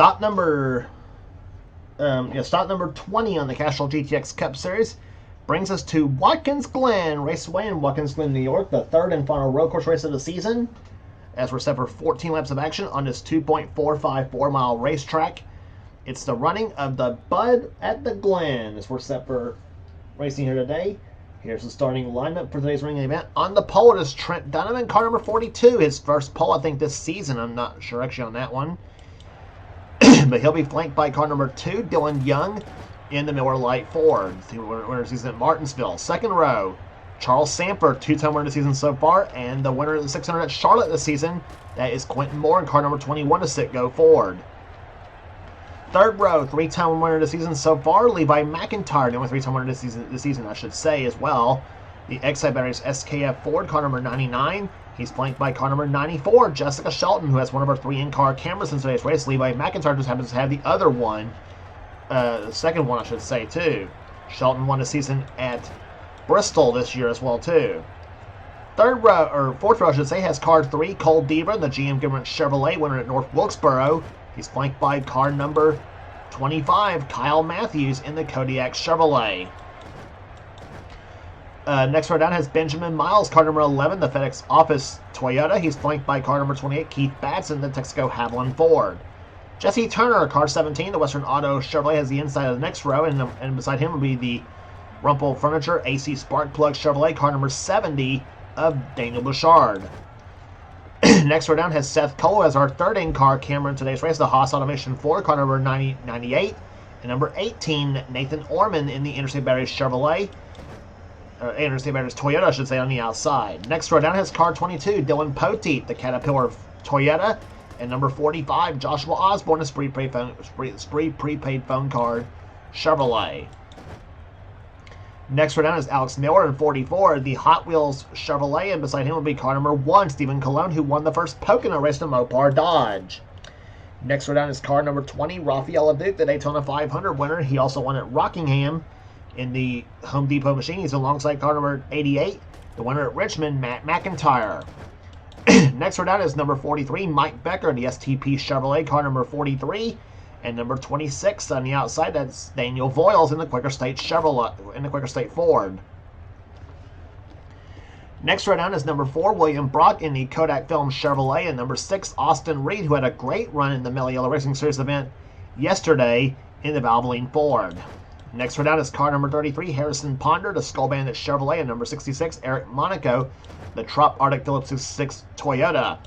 Stop number 20 on the Castrol GTX Cup Series brings us to Watkins Glen Raceway in Watkins Glen, New York, the third and final road course race of the season, as we're set for 14 laps of action on this 2.454 mile racetrack. It's the running of the Bud at the Glen as we're set for racing here today. Here's the starting lineup for today's running event. On the pole is Trent Donovan, car number 42, his first pole, I think, this season. I'm not sure actually on that one. But he'll be flanked by car number 2, Dylan Young, in the Miller Lite Ford. Winner season at Martinsville. Second row, Charles Sanford, two-time winner this season so far, and the winner of the 600 at Charlotte this season, that is Quentin Moore, in car number 21 to Citgo Ford. Third row, three-time winner this season so far, Levi McIntyre, the only three-time winner this season, I should say, as well. The Excite Batteries SKF Ford, car number 99. He's flanked by car number 94, Jessica Shelton, who has one of our 3 in-car cameras in today's race. Levi McIntyre just happens to have the other one, the second one, I should say, too. Shelton won a season at Bristol this year as well, too. Fourth row, I should say, has car 3, Cole Deaver, the GM Government Chevrolet winner at North Wilkesboro. He's flanked by car number 25, Kyle Matthews, in the Kodiak Chevrolet. Next row down has Benjamin Miles, car number 11, the FedEx Office Toyota. He's flanked by car number 28, Keith Batson, the Texaco Haviland Ford. Jesse Turner, car 17, the Western Auto Chevrolet, has the inside of the next row, and beside him will be the Rumpel Furniture AC Sparkplug Chevrolet, car number 70 of Daniel Bouchard. Next row down has Seth Cole as our third in-car camera in today's race, the Haas Automation Ford, car number 98, and number 18, Nathan Orman, in the Interstate Batteries Chevrolet. Interstate Batteries Toyota, I should say, on the outside. Next row down has car 22, Dylan Poteet, the Caterpillar Toyota, and number 45, Joshua Osborne, a Spree prepaid phone card Chevrolet. Next row down is Alex Miller in 44, the Hot Wheels Chevrolet, and beside him will be car number 1, Stephen Colon, who won the first Pocono race to Mopar Dodge. Next row down is car number 20, Rafael Leduc, the Daytona 500 winner. He also won at Rockingham in the Home Depot machine. He's alongside car number 88, the winner at Richmond, Matt McIntyre. Next row down is number 43, Mike Becker, the STP Chevrolet, car number 43, and number 26 on the outside, that's Daniel Voiles in the Quaker State Chevrolet, in the Quaker State Ford. Next row down is number 4, William Brock, in the Kodak Film Chevrolet, and number 6, Austin Reed, who had a great run in the Mello Yellow Racing Series event yesterday in the Valvoline Ford. Next row down is car number 33, Harrison Ponder, the Skull Bandit Chevrolet, and number 66, Eric Monaco, the Trop Arctic Phillips 66 Toyota.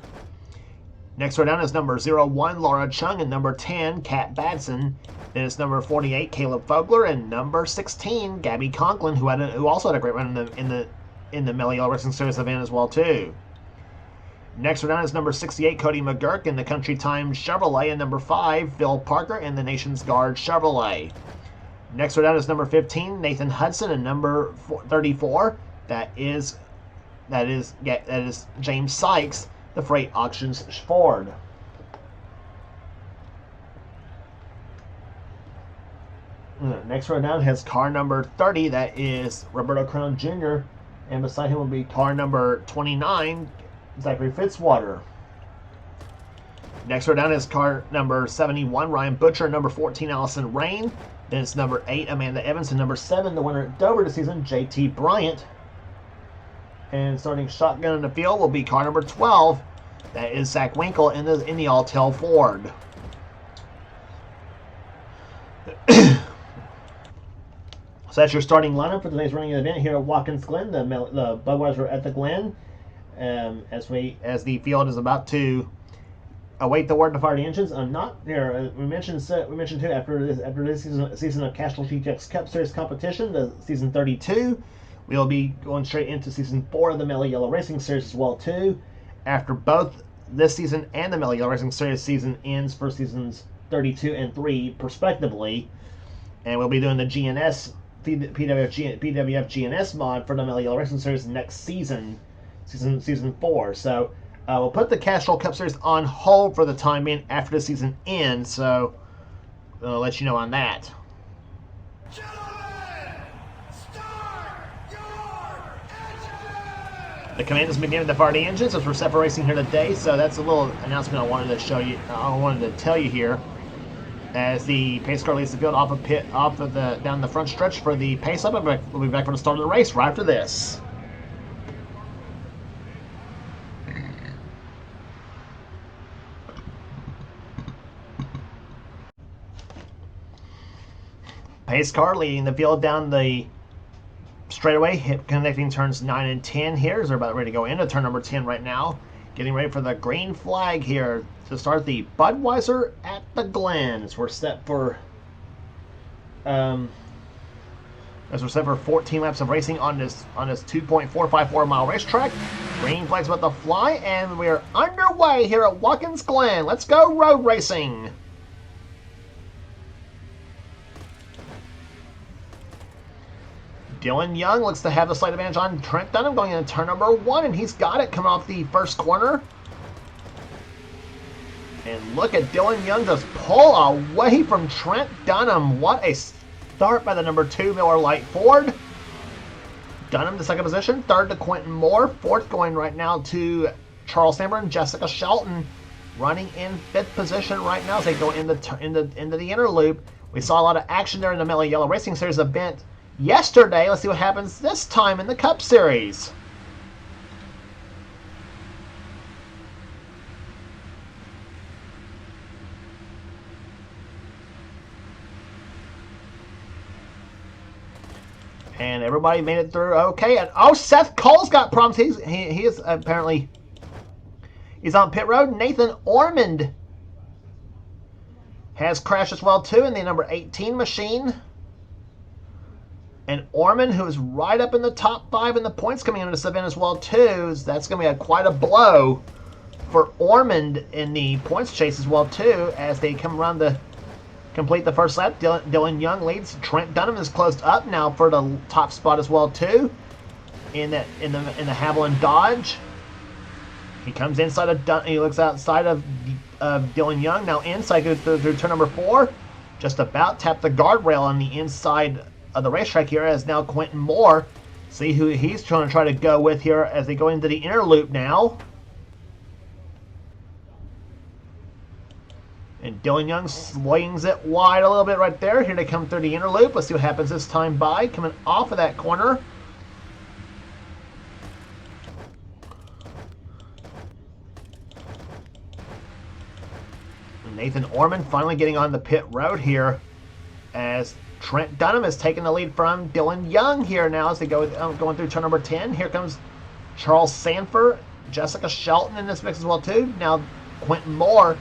Next row down is number 01, Laura Chung, and number 10, Kat Batson. Then it's number 48, Caleb Fogler, and number 16, Gabby Conklin, who also had a great run in the Mello Yellow Racing Series event as well, too. Next row down is number 68, Cody McGurk, in the Country Time Chevrolet, and number 5, Phil Parker, in the Nation's Guard Chevrolet. Next row down is number 15, Nathan Hudson, and number 34, that is James Sykes, the Freight Auctions Ford. Next row down has car number 30, that is Roberto Crown Jr., and beside him will be car number 29, Zachary Fitzwater. Next row down is car number 71, Ryan Butcher, number 14, Allison Rain. Then it's number 8, Amanda Evans, and number 7, the winner at Dover this season, JT Bryant. And starting shotgun in the field will be car number 12. That is Zach Winkle in the Alltel Ford. So that's your starting lineup for today's running event here at Watkins Glen, the Budweiser at the Glen. As the field is about to await the word to fire the engines. I'm not here. We mentioned too after this season of Castrol GTX Cup Series competition, the season 32. We'll be going straight into season 4 of the Mello Yellow Racing Series as well too. After both this season and the Mello Yellow Racing Series season ends for seasons 32 and 3 respectively, and we'll be doing the GNS PWF GNS mod for the Mello Yellow Racing Series next season 4. So we'll put the Castrol Cup Series on hold for the time being after the season ends. So I'll let you know on that. The command has been given to fire the engines as we're set for racing here today, so that's a little announcement I wanted to show you. I wanted to tell you here. as the pace car leads the field off of the down the front stretch for the pace up. We'll be back for the start of the race right after this. Pace car leading the field down the straightaway, connecting turns 9 and 10 here as they're about ready to go into turn number 10 right now. Getting ready for the green flag here to start the Budweiser at the Glen. As we're set for 14 laps of racing on this 2.454 mile racetrack. Green flag's about to fly, and we are underway here at Watkins Glen. Let's go road racing. Dylan Young looks to have the slight advantage on Trent Dunham going into turn number 1, and he's got it coming off the first corner. And look at Dylan Young just pull away from Trent Dunham. What a start by the number 2 Miller Lite Ford. Dunham to second position, third to Quentin Moore, fourth going right now to Charles Sanford and Jessica Shelton, running in 5th position right now as they go into the inner loop. We saw a lot of action there in the Mellow Yellow Racing Series event yesterday. Let's see what happens this time in the Cup Series. And everybody made it through okay. And oh, Seth Cole's got problems. He is apparently he's on pit road. Nathan Ormond has crashed as well too in the number 18 machine. And Ormond, who is right up in the top 5 in the points coming into this event as well too. That's going to be quite a blow for Ormond in the points chase as well too, as they come around to complete the first lap. Dylan Young leads. Trent Dunham is closed up now for the top spot as well too in the Haviland Dodge. He comes inside of he looks outside of Dylan Young, now inside, goes through turn number 4, just about tapped the guardrail on the inside of the racetrack here, as now Quentin Moore, see who he's trying to go with here as they go into the inner loop now. And Dylan Young swings it wide a little bit right there. Here they come through the inner loop. Let's see what happens this time by coming off of that corner. Nathan Ormond finally getting on the pit road here as Trent Dunham is taking the lead from Dylan Young here now as they go going through turn number 10. Here comes Charles Sanford, Jessica Shelton in this mix as well too. Now Quentin Moore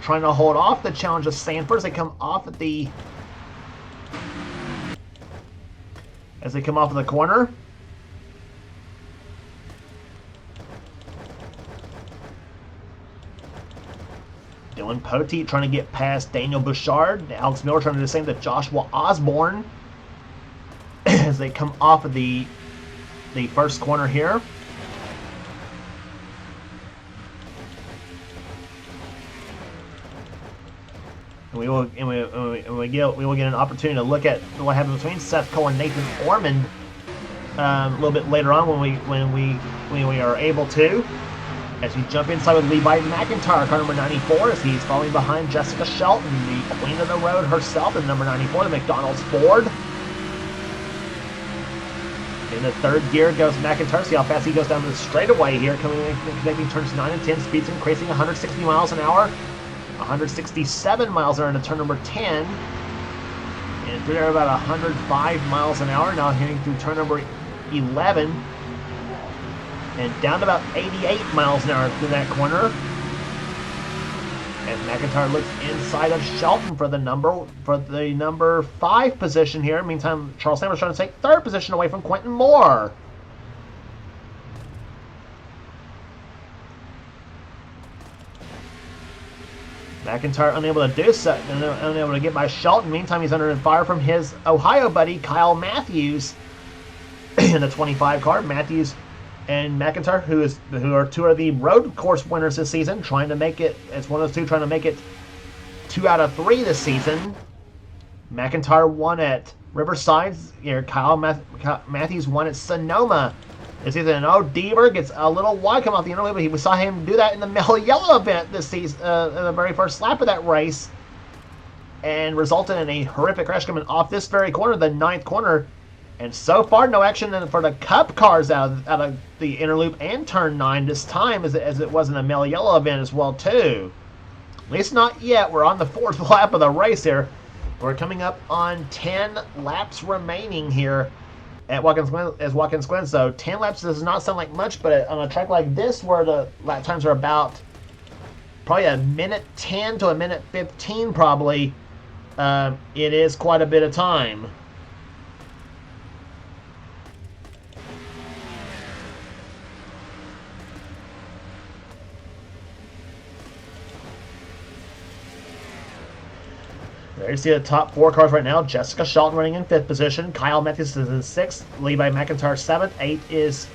trying to hold off the challenge of Sanford as they come off of the corner. Dylan Poteet trying to get past Daniel Bouchard. Alex Miller trying to do the same to Joshua Osborne as they come off of the first corner here. And we will get an opportunity to look at what happens between Seth Cole and Nathan Ormond a little bit later on when we are able to. As we jump inside with Levi McIntyre, car number 94, as he's following behind Jessica Shelton, the queen of the road herself, in number 94, the McDonald's Ford. In the third gear goes McIntyre. See how fast he goes down the straightaway here, connecting turns 9 and 10, speeds increasing 160 miles an hour, 167 miles an hour into turn number 10, and through there about 105 miles an hour. Now heading through turn number 11. And down to about 88 miles an hour through that corner. And McIntyre looks inside of Shelton for the number 5 position here. Meantime, Charles Sanders trying to take 3rd position away from Quentin Moore. McIntyre unable to do so, unable to get by Shelton. Meantime, he's under fire from his Ohio buddy Kyle Matthews in the 25 car. Matthews and McIntyre, who are 2 of the road course winners this season, trying to make it. It's one of those 2 trying to make it 2 out of 3 this season. McIntyre won at Riverside. Here, Kyle Matthews won at Sonoma. This season. Deaver gets a little wide coming off the inner loop, but we saw him do that in the Mellow Yellow event this season, in the very first lap of that race. and resulted in a horrific crash coming off this very corner, the 9th corner. And so far, no action for the Cup cars out of the inner loop and turn 9 this time, as it was in the male yellow event as well too. At least not yet. We're on the 4th lap of the race here. We're coming up on 10 laps remaining here at Watkins Glen. So 10 laps does not sound like much, but on a track like this, where the lap times are about probably a minute 10 to a minute 15, probably, it is quite a bit of time. There you see the top 4 cars right now. Jessica Shelton running in 5th position. Kyle Matthews is in 6th. Levi McIntyre 7th. 8th is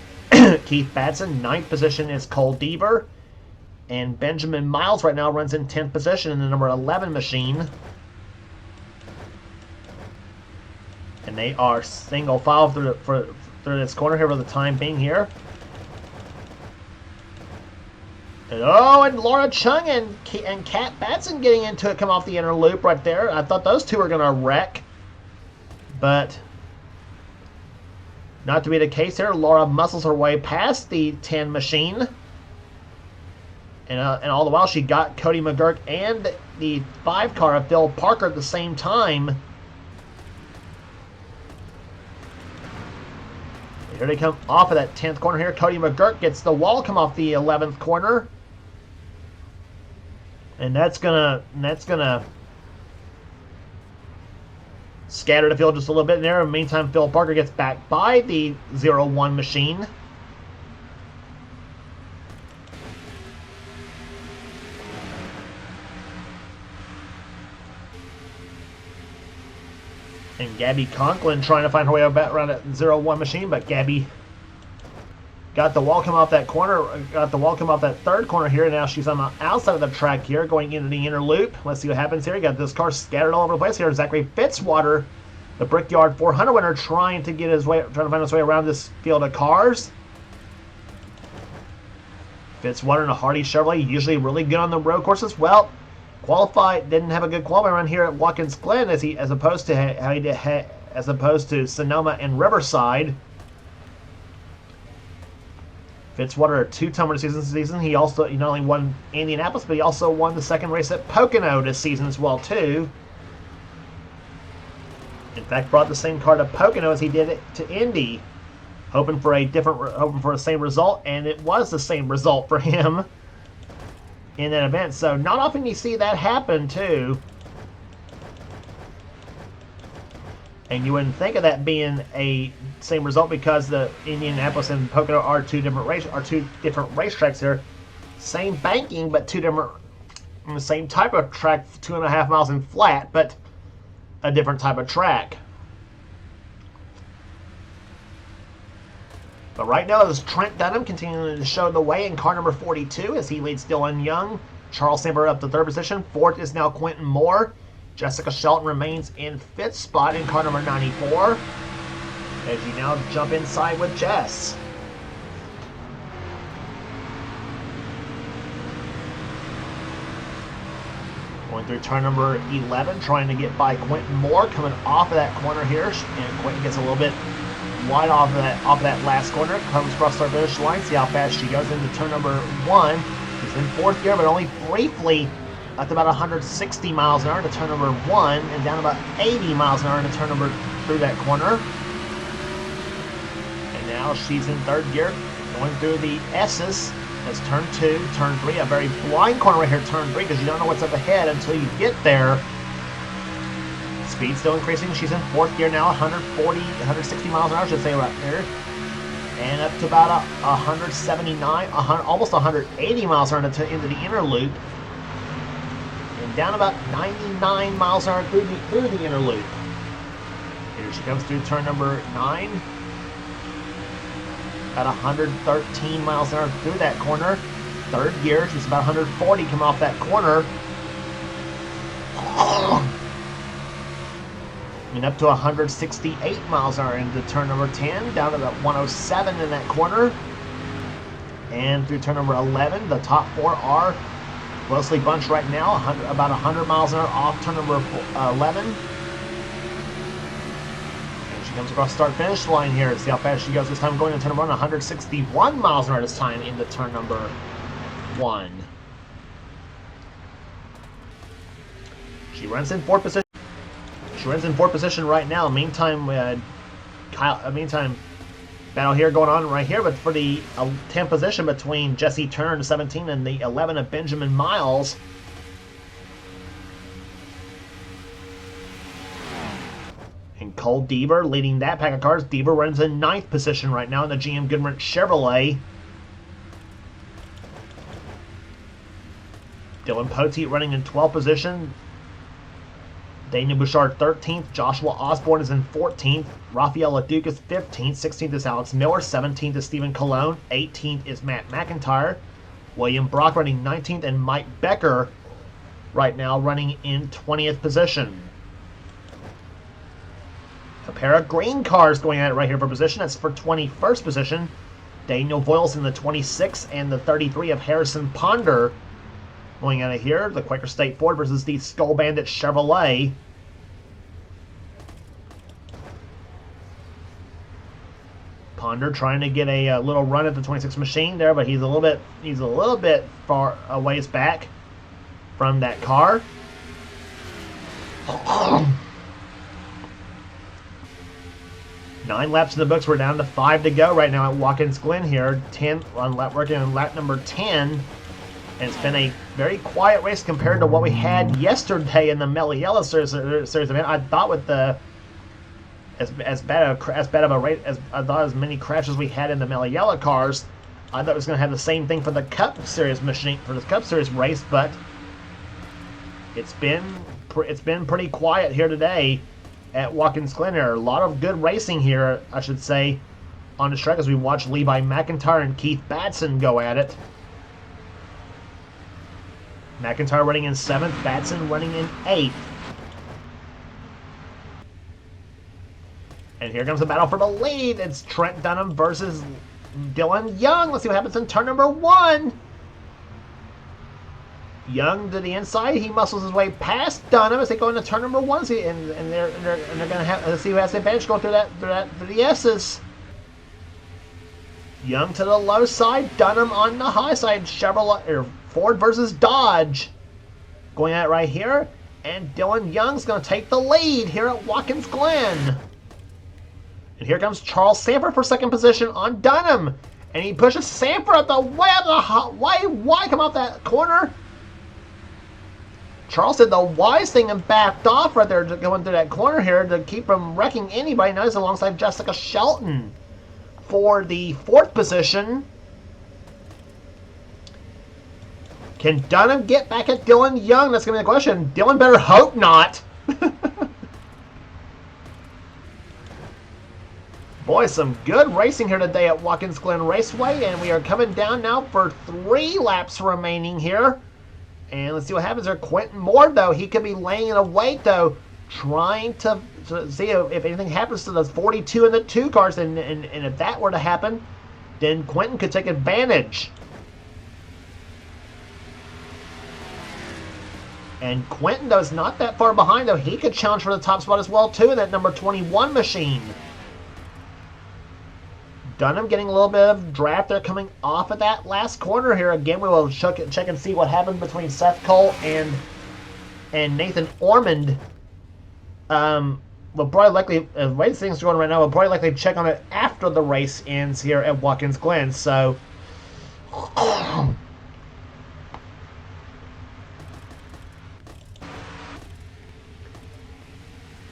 Keith Batson. 9th position is Cole Deaver. And Benjamin Miles right now runs in 10th position in the number 11 machine. And they are single file through this corner here for the time being here. And Laura Chung and Kat Batson getting into it, come off the inner loop right there. I thought those two were going to wreck, but not to be the case here. Laura muscles her way past the 10 machine, and all the while she got Cody McGurk and the 5 car of Phil Parker at the same time. Here they come off of that 10th corner here. Cody McGurk gets the wall, come off the 11th corner. And that's gonna scatter the field just a little bit in there. In the meantime, Phil Parker gets back by the 0-1 machine. And Gabby Conklin trying to find her way around that 0-1 machine, but Gabby got the wall come off that corner, got the wall come off that 3rd corner here. Now she's on the outside of the track here, going into the inner loop. Let's see what happens here. You got this car scattered all over the place here. Zachary Fitzwater, the Brickyard 400 winner, trying to find his way around this field of cars. Fitzwater in a Hardy Chevrolet, usually really good on the road courses. Well, didn't have a good qualifying run here at Watkins Glen as opposed to Sonoma and Riverside. Fitzwater, a 2-time winner this season. He not only won Indianapolis, but he also won the 2nd race at Pocono this season as well too. In fact, brought the same car to Pocono as he did it to Indy, hoping for the same result, and it was the same result for him in that event. So not often you see that happen too. And you wouldn't think of that being a same result, because the Indianapolis and Pocono are two different racetracks here. Same banking, but the same type of track, 2.5 miles in flat, but a different type of track. But right now is Trent Dunham continuing to show the way in car number 42 as he leads Dylan Young. Charles Samper up to 3rd position. 4th is now Quentin Moore. Jessica Shelton remains in 5th spot in car number 94. As you now jump inside with Jess. Going through turn number 11, trying to get by Quentin Moore, coming off of that corner here. And Quentin gets a little bit wide off of that last corner. Comes across our finish line. See how fast she goes into turn number 1. She's in 4th gear, but only briefly at about 160 miles an hour to turn number 1, and down about 80 miles an hour to turn number through that corner. And now she's in 3rd gear, going through the S's. As turn 2, turn 3, a very blind corner right here, turn 3, because you don't know what's up ahead until you get there. Speed still increasing. She's in 4th gear now, 160 miles an hour, I should say, right there. And up to about 179, almost 180 miles an hour into the inner loop. And down about 99 miles an hour through the inner loop. Here she comes through turn number 9. About 113 miles an hour through that corner. 3rd gear, she's about 140 coming off that corner. And up to 168 miles an hour into turn number 10, down to about 107 in that corner. And through turn number 11, the top 4 are Closely bunched right now, about 100 miles an hour off turn number 11. And she comes across the start-finish line here. See how fast she goes this time going into turn number 1. 161 miles an hour this time into turn number 1. She runs in fourth position. Right now. Meantime, battle here going on right here, but for the 10th position between Jesse Turner in 17 and the 11 of Benjamin Miles. And Cole Deaver leading that pack of cars. Deaver runs in 9th position right now in the GM Goodwrench Chevrolet. Dylan Poteet running in 12th position. Daniel Bouchard 13th. Joshua Osborne is in 14th. Rafael LaDuke is 15th. 16th is Alex Miller. 17th is Stephen Colon. 18th is Matt McIntyre. William Brock running 19th. And Mike Becker right now running in 20th position. A pair of green cars going at it right here for position. That's for 21st position. Daniel Voiles in the 26th and the 33 of Harrison Ponder. Going out of here, the Quaker State Ford versus the Skull Bandit Chevrolet. Ponder trying to get a little run at the 26 machine there, but he's a little bit far a ways back from that car. 9 laps in the books. We're down to 5 to go right now at Watkins Glen here. Working on lap number 10. And it's been a very quiet race compared to what we had yesterday in the Meliella series event. I thought with the as bad of a race as many crashes we had in the Meliella cars, I thought it was going to have the same thing for the Cup Series machine for the Cup Series race, but it's been pretty quiet here today at Watkins Glen. There are a lot of good racing here, I should say, on the track as we watch Levi McIntyre and Keith Batson go at it. McIntyre running in 7th, Batson running in 8th. And here comes the battle for the lead. It's Trent Dunham versus Dylan Young. Let's see what happens in turn number 1. Young to the inside. He muscles his way past Dunham as they go into turn number 1. See, and they're going to have, let's see who has the advantage going through the S's. Young to the low side, Dunham on the high side. Ford versus Dodge going at it right here, and Dylan Young's going to take the lead here at Watkins Glen. And here comes Charles Sanford for 2nd position on Dunham, and he pushes Sanford out the way of the why come off that corner. Charles did the wise thing and backed off right there going through that corner here to keep from wrecking anybody. Now he's alongside Jessica Shelton for the 4th position. Can Dunham get back at Dylan Young? That's going to be the question. Dylan better hope not. Boy, some good racing here today at Watkins Glen Raceway, and we are coming down now for 3 laps remaining here. And let's see what happens there. Quentin Moore, though, he could be laying in a wait, though, trying to see if anything happens to the 42 and the 2 cars, and if that were to happen, then Quentin could take advantage. And Quentin, though, is not that far behind, though. He could challenge for the top spot as well, too, in that number 21 machine. Dunham getting a little bit of draft there coming off of that last corner here. Again, we will check and see what happened between Seth Cole and Nathan Ormond. We'll probably likely, the way things are going right now, we'll probably likely check on it after the race ends here at Watkins Glen. So...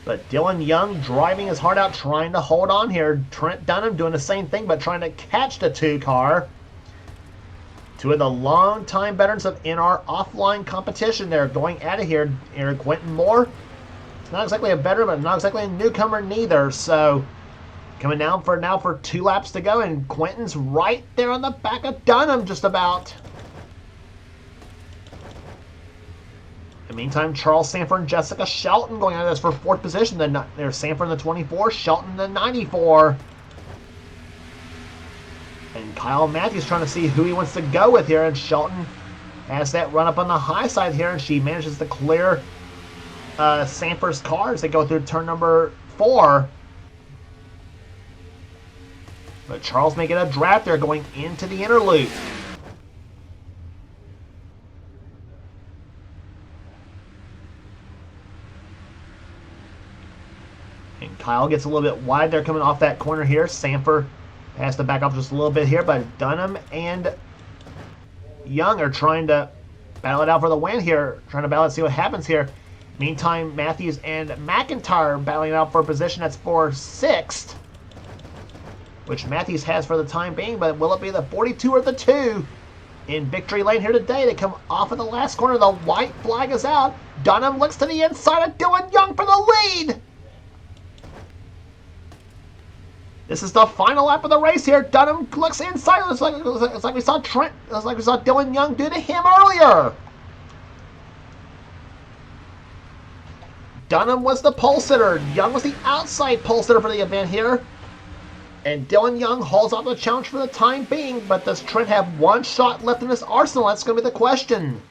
But Dylan Young driving his heart out, trying to hold on here. Trent Dunham doing the same thing, but trying to catch the 2 car. 2 of the long-time veterans of NR offline competition there going at it here. Eric Quentin Moore. It's not exactly a veteran, but not exactly a newcomer neither. So coming down for 2 laps to go, and Quentin's right there on the back of Dunham just about. In the meantime, Charles Sanford and Jessica Shelton going at this for 4th position. There's Sanford in the 24, Shelton in the 94. And Kyle Matthews trying to see who he wants to go with here. And Shelton has that run up on the high side here, and she manages to clear Sanford's car as they go through turn number 4. But Charles may get a draft there going into the inner loop. And Kyle gets a little bit wide there coming off that corner here. Sanford has to back off just a little bit here, but Dunham and Young are trying to battle it out for the win here. Trying to battle it, see what happens here. Meantime, Matthews and McIntyre battling it out for a position that's for 6th, which Matthews has for the time being, but will it be the 42 or the 2 in victory lane here today? They come off of the last corner. The white flag is out. Dunham looks to the inside of Dylan Young for the lead. This is the final lap of the race here. Dunham looks inside. It's like we saw Trent. It's like we saw Dylan Young do to him earlier. Dunham was the pole sitter. Young was the outside pole sitter for the event here. And Dylan Young holds on to the challenge for the time being. But does Trent have one shot left in his arsenal? That's going to be the question.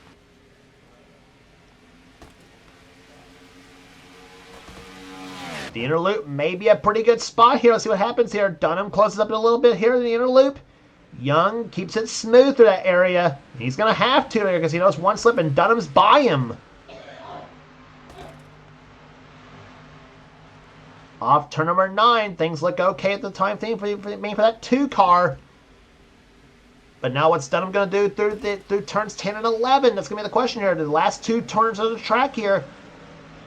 The inner loop may be a pretty good spot here. Let's see what happens here. Dunham closes up a little bit here in the inner loop. Young keeps it smooth through that area. He's going to have to here because he knows one slip and Dunham's by him. Off turn number 9, things look okay at the time thing for that 2 car. But now what's Dunham going to do through turns 10 and 11? That's going to be the question here. The last 2 turns of the track here.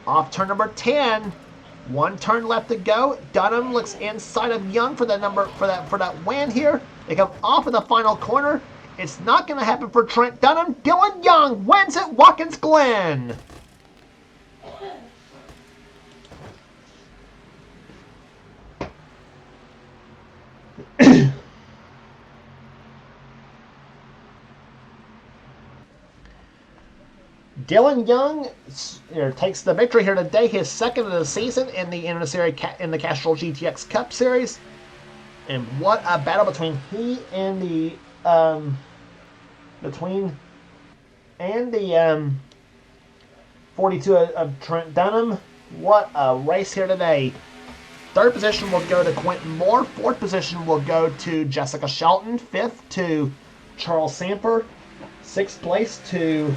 Off turn number 10. 1 turn left to go. Dunham looks inside of Young for that win here. They come off of the final corner. It's not going to happen for Trent Dunham. Dylan Young wins at Watkins Glen. Dylan Young takes the victory here today, his 2nd of the season in the NNSCRA in the Castrol GTX Cup Series. And what a battle between he and the 42 of Trent Dunham. What a race here today. 3rd position will go to Quentin Moore. 4th position will go to Jessica Shelton. 5th to Charles Sanford. 6th place to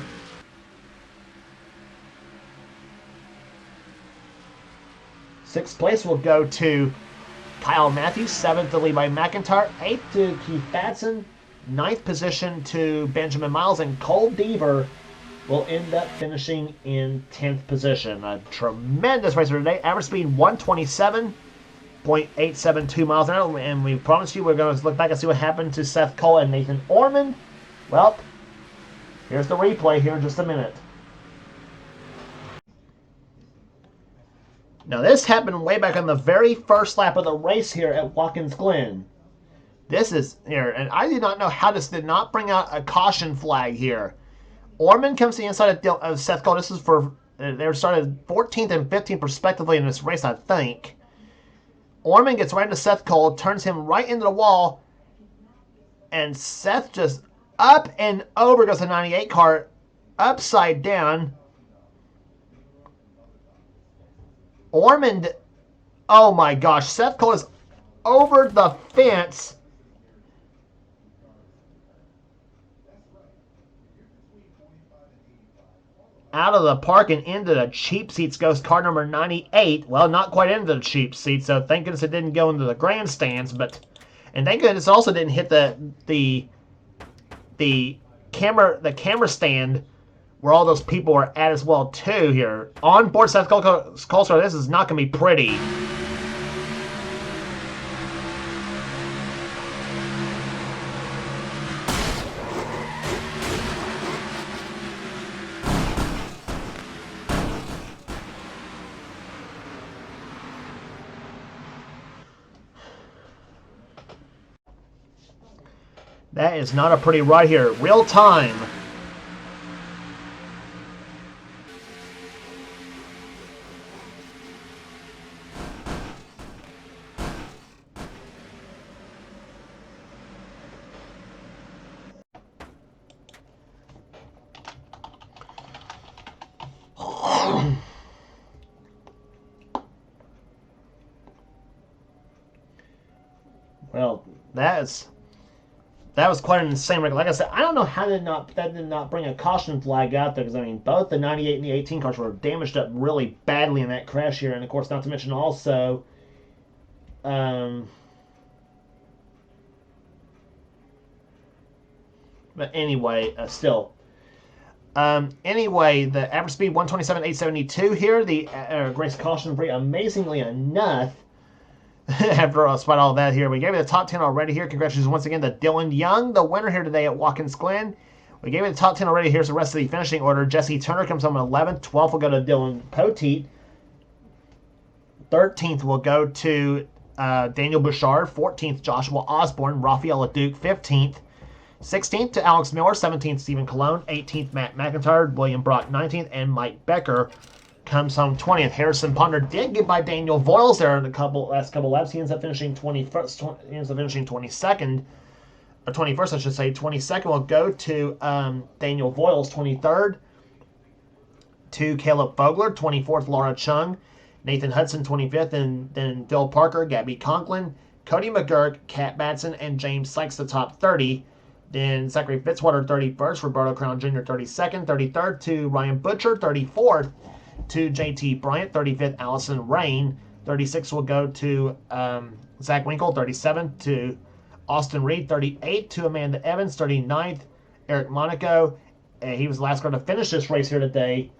will go to Kyle Matthews. 7th to Levi McIntyre. 8th to Keith Batson. 9th position to Benjamin Miles. And Cole Deaver will end up finishing in 10th position. A tremendous racer today. Average speed 127.872 miles an hour. And we promised you we're going to look back and see what happened to Seth Cole and Nathan Orman. Well, here's the replay here in just a minute. Now this happened way back on the very first lap of the race here at Watkins Glen. This is here, and I did not know how this did not bring out a caution flag here. Orman comes to the inside of Seth Cole. This is for, they started 14th and 15th respectively in this race, I think. Orman gets right into Seth Cole, turns him right into the wall, and Seth just up and over goes the 98 car, upside down. Orman, oh my gosh, Seth Cole is over the fence. Out of the park and into the cheap seats goes car number 98. Well, not quite into the cheap seats, so thank goodness it didn't go into the grandstands, and thank goodness it also didn't hit the camera stand where all those people are at as well too here. On board Seth Cole, this is not going to be pretty. That is not a pretty ride here. Real time. Well, that was quite an insane record. Like I said, I don't know how that did not bring a caution flag out there, because I mean both the 98 and the 18 cars were damaged up really badly in that crash here, and of course not to mention also but anyway, still. Anyway, the average speed 127.872 here. The race caution free, amazingly enough. After despite all that here, we gave it the top 10 already here. Congratulations once again to Dylan Young, the winner here today at Watkins Glen. We gave it the top 10 already. Here's the rest of the finishing order. Jesse Turner comes home in 11th. 12th will go to Dylan Poteet. 13th will go to Daniel Bouchard. 14th, Joshua Osborne. Rafael LeDuc, 15th. 16th to Alex Miller. 17th, Stephen Colon. 18th, Matt McIntyre. William Brock, 19th. And Mike Becker comes home 20th. Harrison Ponder did get by Daniel Voiles there in the last couple laps. He ends up finishing 21st. He ends up finishing 22nd. Or 21st, I should say. 22nd will go to Daniel Voiles. 23rd to Caleb Fogler. 24th, Laura Chung. Nathan Hudson, 25th. And then Phil Parker, Gabby Conklin, Cody McGurk, Kat Batson, and James Sykes, the top 30. Then Zachary Fitzwater, 31st. Roberto Crown Jr., 32nd. 33rd to Ryan Butcher. 34th to JT Bryant. 35th, Allison Rain. 36th will go to Zach Winkle. 37th to Austin Reed. 38th to Amanda Evans. 39th, Eric Monaco. He was the last car to finish this race here today.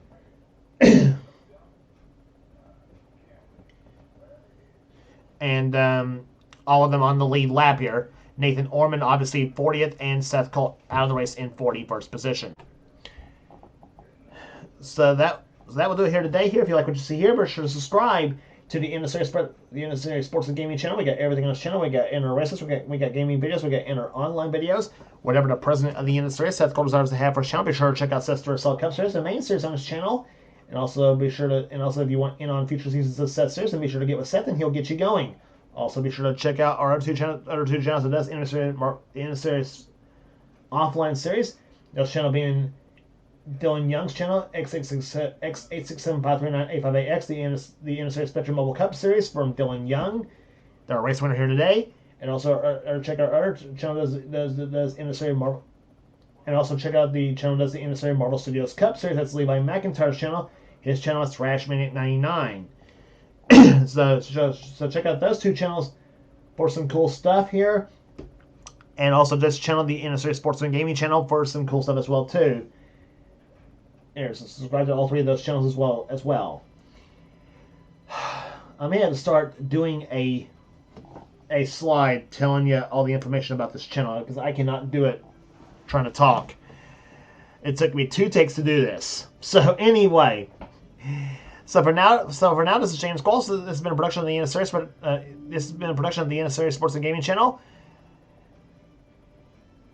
And all of them on the lead lap here. Nathan Orman, obviously 40th, and Seth Cole out of the race in 41st position. So that will do it here today. Here, if you like what you see here, be sure to subscribe to the NNSCRA Sports and Gaming channel. We got everything on this channel. We got inner races, we got gaming videos, we got inner online videos. Whatever the president of the NNSCRA, Seth Cole, desires to have for his channel, be sure to check out Seth's Sell Cup Series, the main series on his channel. And also be sure to, if you want in on future seasons of Seth Series, then be sure to get with Seth and he'll get you going. Also, be sure to check out our other two channels that does the NNSCRA offline series. Those channel being Dylan Young's channel, X86753985AX, the NNSCRA Spectrum Mobile Cup series from Dylan Young, our race winner here today. And also check out our other channel does NNSCRA Marvel. And also check out the channel that does the NNSCRA Marvel Studios Cup series. That's Levi McIntyre's channel. His channel is ThrashManiac99. So check out those two channels for some cool stuff here. And also this channel, the NNSCRA Sports and Gaming channel, for some cool stuff as well too. Here, so subscribe to all three of those channels as well. I may have to start doing a slide telling you all the information about this channel, because I cannot do it trying to talk. It took me 2 takes to do this. So anyway, so for now, this is James Cole. So this has been a production of the NNSCRA Sports and Gaming channel.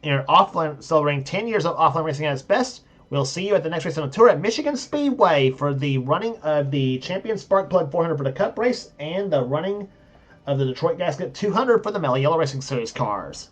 Offline, celebrating 10 years of offline racing at its best. We'll see you at the next race on the tour at Michigan Speedway for the running of the Champion Sparkplug 400 for the Cup race and the running of the Detroit Gasket 200 for the Mello Yellow Racing Series cars.